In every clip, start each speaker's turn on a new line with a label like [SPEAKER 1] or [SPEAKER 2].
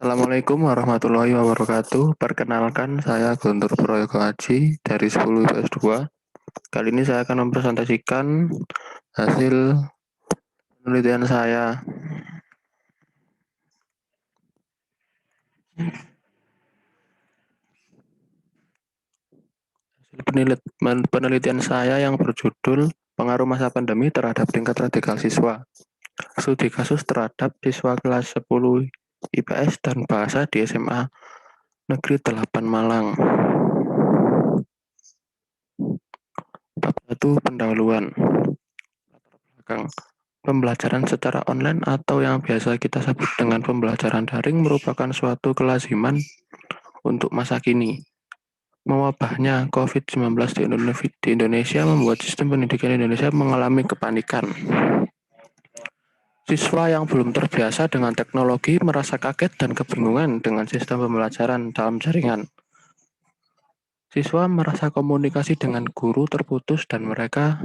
[SPEAKER 1] Assalamualaikum warahmatullahi wabarakatuh. Perkenalkan, saya Guntur Proyoko Haji dari 10 IPS 2. Kali ini saya akan mempresentasikan hasil penelitian saya. Penelitian saya yang berjudul Pengaruh Masa Pandemi Terhadap Tingkat Radikal Siswa. Studi kasus terhadap siswa kelas 10 IPS dan Bahasa di SMA Negeri 8 Malang. Bab 1, pendahuluan. Pembelajaran secara online atau yang biasa kita sebut dengan pembelajaran daring merupakan suatu kelaziman untuk masa kini. Mewabahnya COVID-19 di Indonesia membuat sistem pendidikan Indonesia mengalami kepanikan. Siswa yang belum terbiasa dengan teknologi merasa kaget dan kebingungan dengan sistem pembelajaran dalam jaringan. Siswa merasa komunikasi dengan guru terputus dan mereka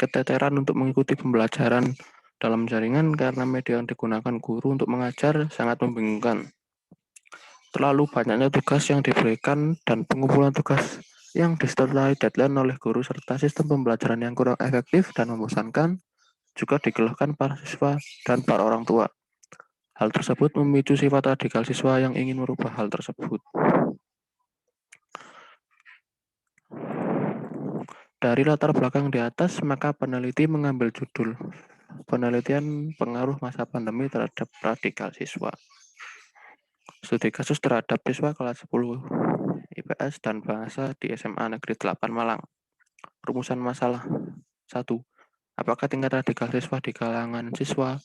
[SPEAKER 1] keteteran untuk mengikuti pembelajaran dalam jaringan karena media yang digunakan guru untuk mengajar sangat membingungkan. Terlalu banyaknya tugas yang diberikan dan pengumpulan tugas yang disertai deadline oleh guru serta sistem pembelajaran yang kurang efektif dan membosankan juga dikeluhkan para siswa dan para orang tua. Hal tersebut memicu sifat radikal siswa yang ingin merubah hal tersebut. Dari latar belakang di atas, maka peneliti mengambil judul Penelitian Pengaruh Masa Pandemi Terhadap Radikal Siswa. Studi kasus terhadap siswa kelas 10 IPS dan Bahasa di SMA Negeri 8 Malang. Rumusan masalah. 1. Apakah tingkat radikal siswa di kalangan siswa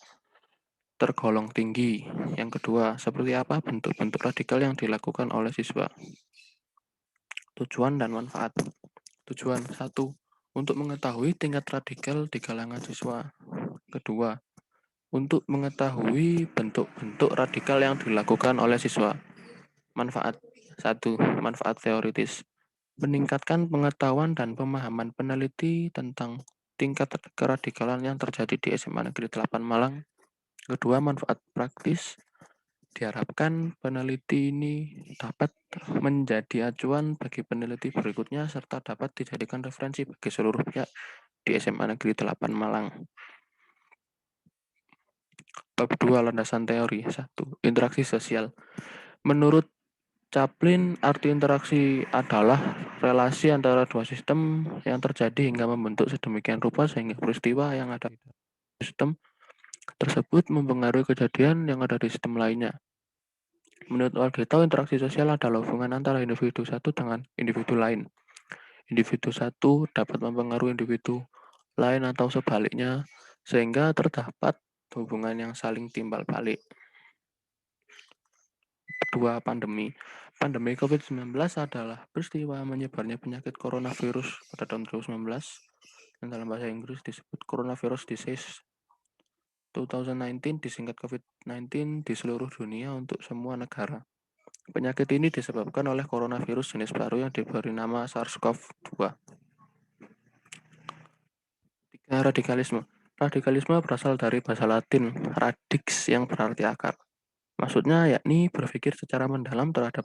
[SPEAKER 1] tergolong tinggi? Yang kedua, seperti apa bentuk-bentuk radikal yang dilakukan oleh siswa? Tujuan dan manfaat. Tujuan 1. Untuk mengetahui tingkat radikal di kalangan siswa. Kedua, untuk mengetahui bentuk-bentuk radikal yang dilakukan oleh siswa. Manfaat. 1. Manfaat teoritis. Meningkatkan pengetahuan dan pemahaman peneliti tentang tingkat keradikalan yang terjadi di SMA Negeri 8 Malang. Kedua, manfaat praktis. Diharapkan peneliti ini dapat menjadi acuan bagi peneliti berikutnya serta dapat dijadikan referensi bagi seluruh pihak di SMA Negeri 8 Malang. Bab 2, landasan teori. 1. Interaksi sosial. Menurut Chaplin, arti interaksi adalah relasi antara dua sistem yang terjadi hingga membentuk sedemikian rupa sehingga peristiwa yang ada di sistem tersebut mempengaruhi kejadian yang ada di sistem lainnya. Menurut Algito, interaksi sosial adalah hubungan antara individu satu dengan individu lain. Individu satu dapat mempengaruhi individu lain atau sebaliknya, sehingga terdapat hubungan yang saling timbal balik. Kedua, pandemi. Pandemi COVID-19 adalah peristiwa menyebarnya penyakit coronavirus pada tahun 2019 dan dalam bahasa Inggris disebut coronavirus disease 2019 disingkat COVID-19 di seluruh dunia untuk semua negara. Penyakit ini disebabkan oleh coronavirus jenis baru yang diberi nama SARS-CoV-2. 3. Radikalisme. Radikalisme berasal dari bahasa Latin radix yang berarti akar. Maksudnya yakni berpikir secara mendalam terhadap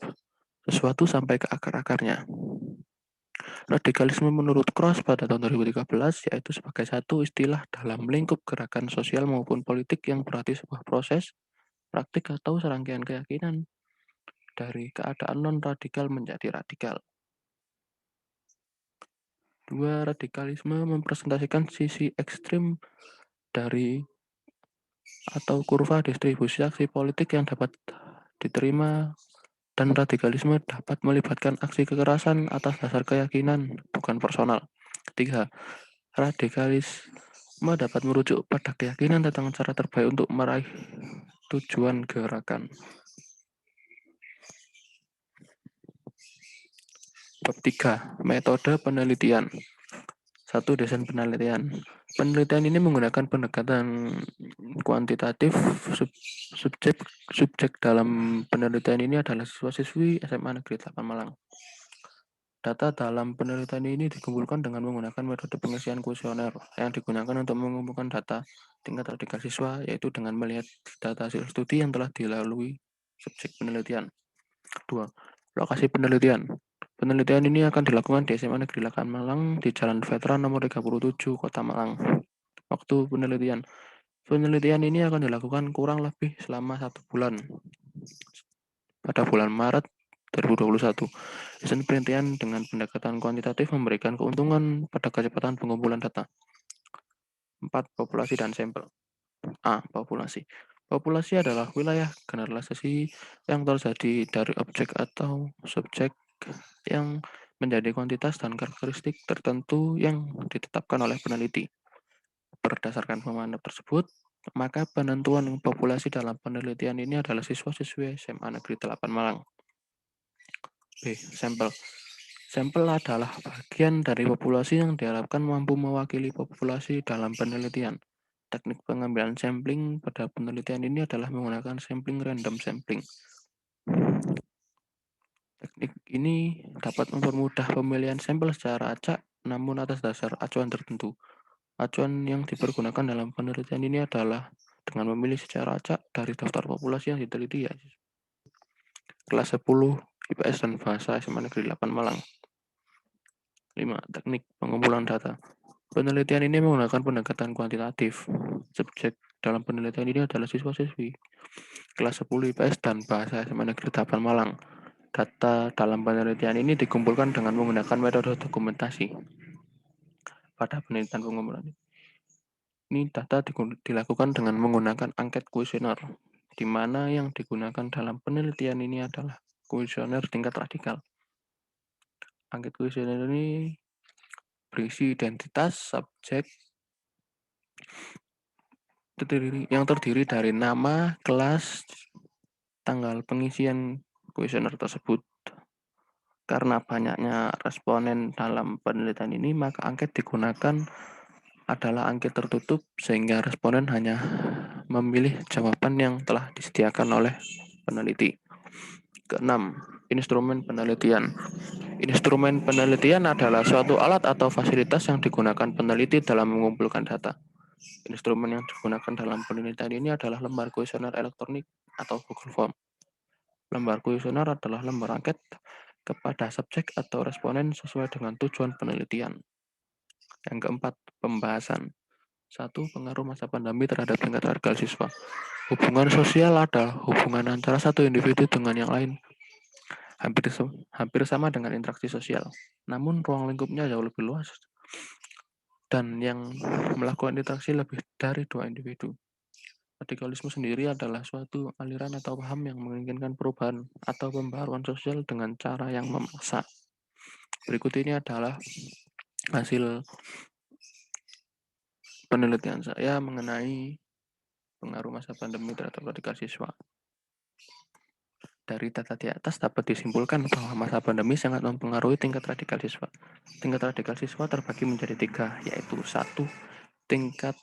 [SPEAKER 1] sesuatu sampai ke akar-akarnya. Radikalisme menurut Cross pada tahun 2013 yaitu sebagai satu istilah dalam lingkup gerakan sosial maupun politik yang berarti sebuah proses, praktik atau serangkaian keyakinan dari keadaan non-radikal menjadi radikal. 2. Radikalisme mempresentasikan sisi ekstrim dari atau kurva distribusi aksi politik yang dapat diterima dan radikalisme dapat melibatkan aksi kekerasan atas dasar keyakinan, bukan personal. 3. Radikalisme dapat merujuk pada keyakinan tentang cara terbaik untuk meraih tujuan gerakan. Bab 3. Metode penelitian. 1. Desain penelitian. Penelitian ini menggunakan pendekatan kuantitatif. Subjek dalam penelitian ini adalah siswa-siswi SMA Negeri 8 Malang. Data dalam penelitian ini dikumpulkan dengan menggunakan metode pengisian kuesioner yang digunakan untuk mengumpulkan data tingkat radikal siswa, yaitu dengan melihat data hasil studi yang telah dilalui subjek penelitian. 2. Lokasi penelitian. Penelitian ini akan dilakukan di SMA Negeri 8 Malang di Jalan Veteran nomor 37, Kota Malang. Waktu penelitian. Penelitian ini akan dilakukan kurang lebih selama 1 bulan. Pada bulan Maret 2021, hasil penelitian dengan pendekatan kuantitatif memberikan keuntungan pada kecepatan pengumpulan data. 4. Populasi dan sampel. A. Populasi. Populasi adalah wilayah generalisasi yang terjadi dari objek atau subjek yang menjadi kuantitas dan karakteristik tertentu yang ditetapkan oleh peneliti. Berdasarkan pemahaman tersebut, maka penentuan populasi dalam penelitian ini adalah siswa-siswi SMA Negeri 8 Malang. B. Sampel. Sampel adalah bagian dari populasi yang diharapkan mampu mewakili populasi dalam penelitian. Teknik pengambilan sampling pada penelitian ini adalah menggunakan sampling random sampling. Teknik ini dapat mempermudah pemilihan sampel secara acak, namun atas dasar acuan tertentu. Acuan yang dipergunakan dalam penelitian ini adalah dengan memilih secara acak dari daftar populasi yang diteliti, ya. Kelas 10 IPS dan Bahasa SMA Negeri 8 Malang. 5. Teknik pengumpulan data. Penelitian ini menggunakan pendekatan kuantitatif. Subjek dalam penelitian ini adalah siswa-siswi kelas 10 IPS dan Bahasa SMA Negeri 8 Malang. Data dalam penelitian ini dikumpulkan dengan menggunakan metode dokumentasi. Pada penelitian pengumpulan ini data dilakukan dengan menggunakan angket kuesioner, di mana yang digunakan dalam penelitian ini adalah kuesioner tingkat radikal. Angket kuesioner ini berisi identitas subjek yang terdiri dari nama, kelas, tanggal pengisian kuesioner tersebut. Karena banyaknya responden dalam penelitian ini, maka angket digunakan adalah angket tertutup sehingga responden hanya memilih jawaban yang telah disediakan oleh peneliti. Keenam, instrumen penelitian. Instrumen penelitian adalah suatu alat atau fasilitas yang digunakan peneliti dalam mengumpulkan data. Instrumen yang digunakan dalam penelitian ini adalah lembar kuesioner elektronik atau Google Form. Lembar kuesioner adalah lembar angket kepada subjek atau responden sesuai dengan tujuan penelitian. Yang keempat, pembahasan. 1. Pengaruh masa pandemi terhadap tingkat radikal siswa. Hubungan sosial adalah hubungan antara satu individu dengan yang lain. Hampir sama dengan interaksi sosial. Namun ruang lingkupnya jauh lebih luas dan yang melakukan interaksi lebih dari 2 individu. Radikalisme sendiri adalah suatu aliran atau paham yang menginginkan perubahan atau pembaharuan sosial dengan cara yang memaksa. Berikut ini adalah hasil penelitian saya mengenai pengaruh masa pandemi terhadap radikal siswa. Dari data di atas dapat disimpulkan bahwa masa pandemi sangat mempengaruhi tingkat radikal siswa. Tingkat radikal siswa terbagi menjadi 3, yaitu 1. Tingkat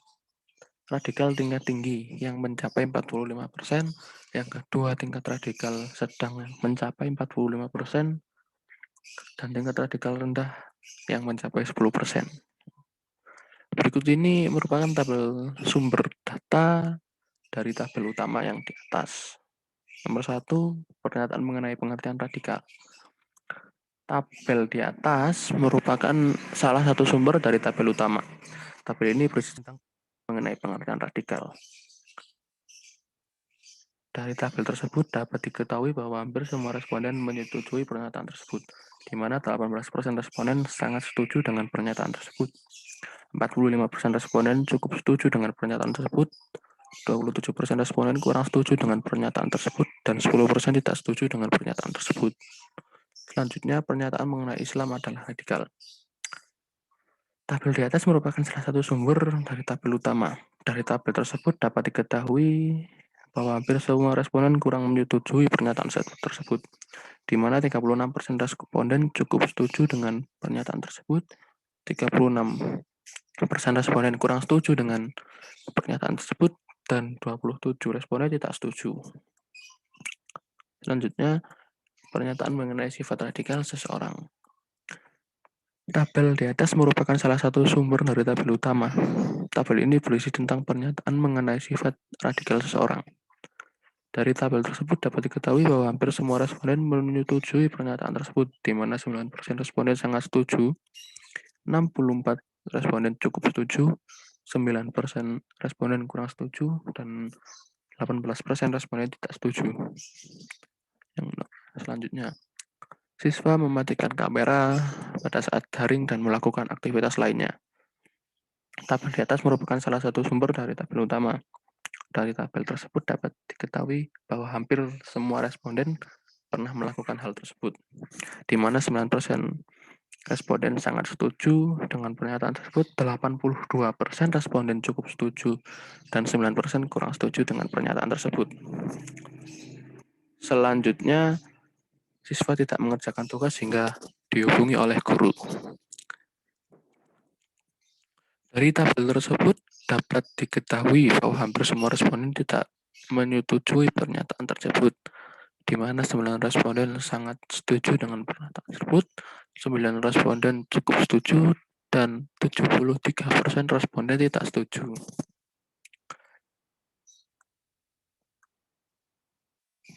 [SPEAKER 1] radikal tingkat tinggi yang mencapai 45%, yang kedua tingkat radikal sedang mencapai 45%, dan tingkat radikal rendah yang mencapai 10%. Berikut ini merupakan tabel sumber data dari tabel utama yang di atas. Nomor 1, pernyataan mengenai pengertian radikal. Tabel di atas merupakan salah satu sumber dari tabel utama. Tabel ini berisi tentang mengenai pengertian radikal. Dari tabel tersebut dapat diketahui bahwa hampir semua responden menyetujui pernyataan tersebut, di mana 18% responden sangat setuju dengan pernyataan tersebut. 45% responden cukup setuju dengan pernyataan tersebut, 27% responden kurang setuju dengan pernyataan tersebut, dan 10% tidak setuju dengan pernyataan tersebut. Selanjutnya, pernyataan mengenai Islam adalah radikal. Tabel di atas merupakan salah satu sumber dari tabel utama. Dari tabel tersebut dapat diketahui bahwa hampir semua responden kurang menyetujui pernyataan tersebut, di mana 36% responden cukup setuju dengan pernyataan tersebut, 36% responden kurang setuju dengan pernyataan tersebut, dan 27 responden tidak setuju. Selanjutnya, pernyataan mengenai sifat radikal seseorang. Tabel di atas merupakan salah satu sumber dari tabel utama. Tabel ini berisi tentang pernyataan mengenai sifat radikal seseorang. Dari tabel tersebut dapat diketahui bahwa hampir semua responden menyetujui pernyataan tersebut, di mana 9% responden sangat setuju, 64 responden cukup setuju, 9% responden kurang setuju, dan 18% responden tidak setuju. Yang selanjutnya, siswa mematikan kamera pada saat daring dan melakukan aktivitas lainnya. Tabel di atas merupakan salah satu sumber dari tabel utama. Dari tabel tersebut dapat diketahui bahwa hampir semua responden pernah melakukan hal tersebut, di mana 9% responden sangat setuju dengan pernyataan tersebut, 82% responden cukup setuju, dan 9% kurang setuju dengan pernyataan tersebut. Selanjutnya, siswa tidak mengerjakan tugas hingga dihubungi oleh guru. Dari tabel tersebut dapat diketahui bahwa hampir semua responden tidak menyetujui pernyataan tersebut, di mana 9 responden sangat setuju dengan pernyataan tersebut, 9 responden cukup setuju, dan 73% responden tidak setuju.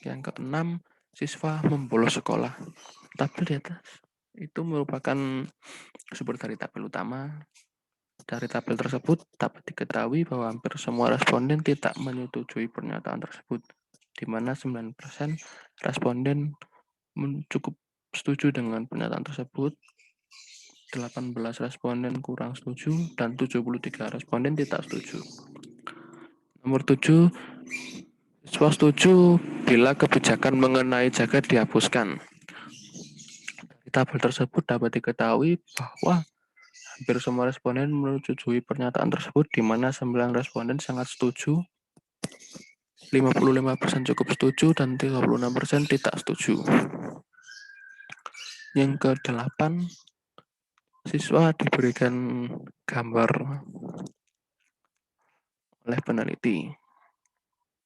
[SPEAKER 1] Yang keenam, siswa membolos sekolah. Tabel di atas itu merupakan sumber dari tabel utama. Dari tabel tersebut dapat diketahui bahwa hampir semua responden tidak menyetujui pernyataan tersebut, di mana 9% responden cukup setuju dengan pernyataan tersebut, 18 responden kurang setuju, dan 73 responden tidak setuju. Nomor 7, siswa setuju bila kebijakan mengenai jaket dihapuskan. Di tabel tersebut dapat diketahui bahwa hampir semua responden menyetujui pernyataan tersebut, di mana 9 responden sangat setuju, 55% cukup setuju, dan 36% tidak setuju. Yang ke-8, siswa diberikan gambar oleh peneliti.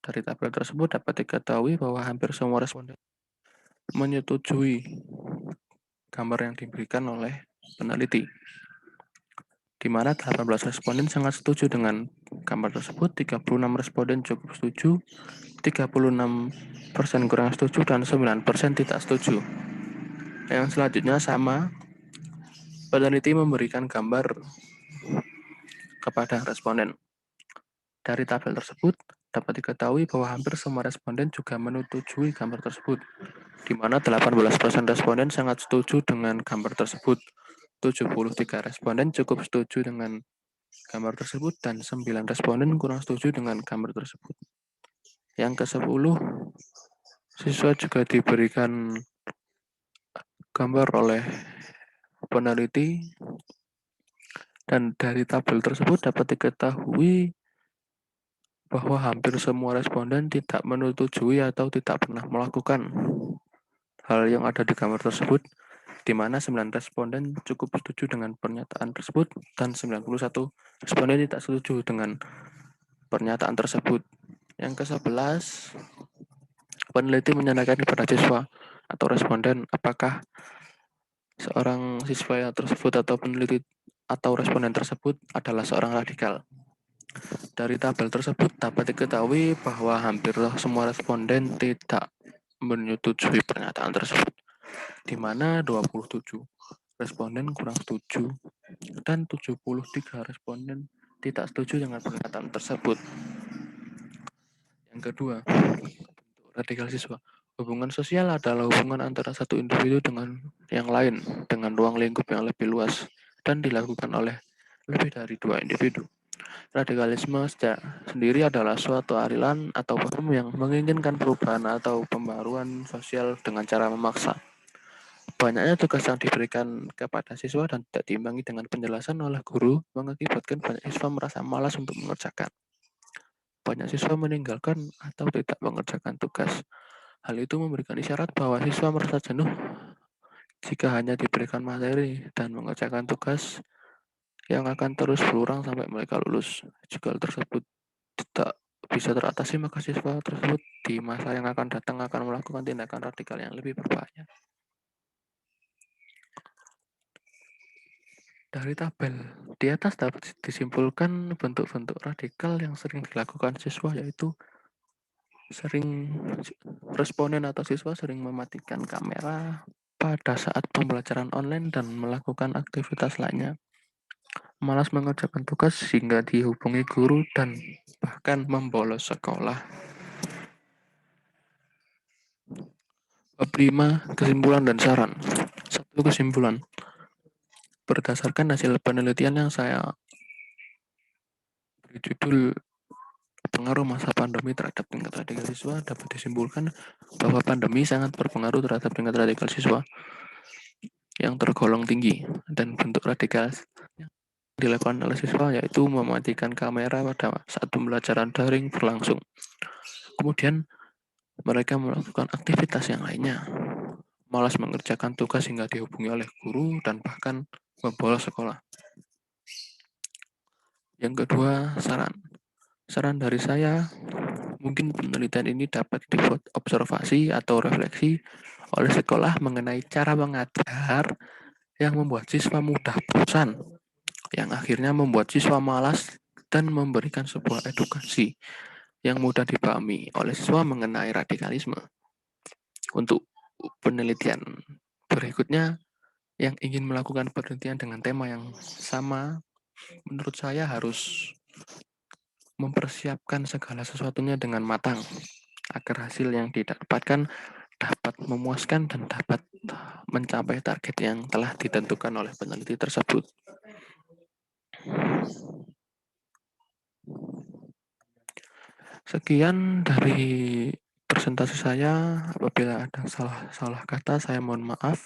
[SPEAKER 1] Dari tabel tersebut dapat diketahui bahwa hampir semua responden menyetujui gambar yang diberikan oleh peneliti, di mana 18 responden sangat setuju dengan gambar tersebut, 36 responden cukup setuju, 36% kurang setuju, dan 9% tidak setuju. Yang selanjutnya sama, peneliti memberikan gambar kepada responden. Dari tabel tersebut dapat diketahui bahwa hampir semua responden juga menyetujui gambar tersebut, di mana 18% responden sangat setuju dengan gambar tersebut, 73 responden cukup setuju dengan gambar tersebut, dan 9 responden kurang setuju dengan gambar tersebut. Yang ke-10, siswa juga diberikan gambar oleh peneliti, dan dari tabel tersebut dapat diketahui bahwa hampir semua responden tidak menyetujui atau tidak pernah melakukan hal yang ada di gambar tersebut, di mana 9 responden cukup setuju dengan pernyataan tersebut, dan 91 responden tidak setuju dengan pernyataan tersebut. Yang ke-11, peneliti menanyakan kepada siswa atau responden apakah seorang siswa tersebut atau peneliti atau responden tersebut adalah seorang radikal. Dari tabel tersebut dapat diketahui bahwa hampir semua responden tidak menyetujui pernyataan tersebut, di mana 27 responden kurang setuju dan 73 responden tidak setuju dengan pernyataan tersebut. Yang kedua, radikal siswa. Hubungan sosial adalah hubungan antara satu individu dengan yang lain dengan ruang lingkup yang lebih luas dan dilakukan oleh lebih dari 2 individu. Radikalisme sendiri adalah suatu aliran atau paham yang menginginkan perubahan atau pembaruan sosial dengan cara memaksa. Banyaknya tugas yang diberikan kepada siswa dan tidak diimbangi dengan penjelasan oleh guru mengakibatkan banyak siswa merasa malas untuk mengerjakan. Banyak siswa meninggalkan atau tidak mengerjakan tugas. Hal itu memberikan isyarat bahwa siswa merasa jenuh jika hanya diberikan materi dan mengerjakan tugas yang akan terus berulang sampai mereka lulus. Jika hal tersebut tidak bisa teratasi, maka siswa tersebut di masa yang akan datang akan melakukan tindakan radikal yang lebih berbahaya. Dari tabel di atas dapat disimpulkan bentuk-bentuk radikal yang sering dilakukan siswa, yaitu Sering responden atau siswa sering mematikan kamera pada saat pembelajaran online dan melakukan aktivitas lainnya. Malas mengerjakan tugas hingga dihubungi guru dan bahkan membolos sekolah. Bab 5, kesimpulan dan saran. Satu kesimpulan. Berdasarkan hasil penelitian yang saya beri judul pengaruh masa pandemi terhadap tingkat radikal siswa, dapat disimpulkan bahwa pandemi sangat berpengaruh terhadap tingkat radikal siswa yang tergolong tinggi, dan bentuk radikal yang dilakukan oleh siswa yaitu mematikan kamera pada saat pembelajaran daring berlangsung. Kemudian mereka melakukan aktivitas yang lainnya, malas mengerjakan tugas hingga dihubungi oleh guru dan bahkan membolos sekolah. Yang kedua, saran. Saran dari saya, mungkin penelitian ini dapat dibuat observasi atau refleksi oleh sekolah mengenai cara mengajar yang membuat siswa mudah bosan, yang akhirnya membuat siswa malas dan memberikan sebuah edukasi yang mudah dipahami oleh siswa mengenai radikalisme. Untuk penelitian berikutnya yang ingin melakukan penelitian dengan tema yang sama, menurut saya harus mempersiapkan segala sesuatunya dengan matang agar hasil yang didapatkan dapat memuaskan dan dapat mencapai target yang telah ditentukan oleh peneliti tersebut. Sekian dari presentasi saya. Apabila ada salah kata, saya mohon maaf.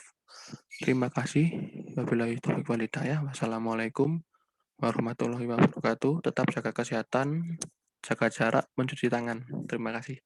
[SPEAKER 1] Terima kasih. Wabillahi taufiq wal hidayah. Wassalamualaikum warahmatullahi wabarakatuh. Tetap jaga kesehatan, jaga jarak, mencuci tangan. Terima kasih.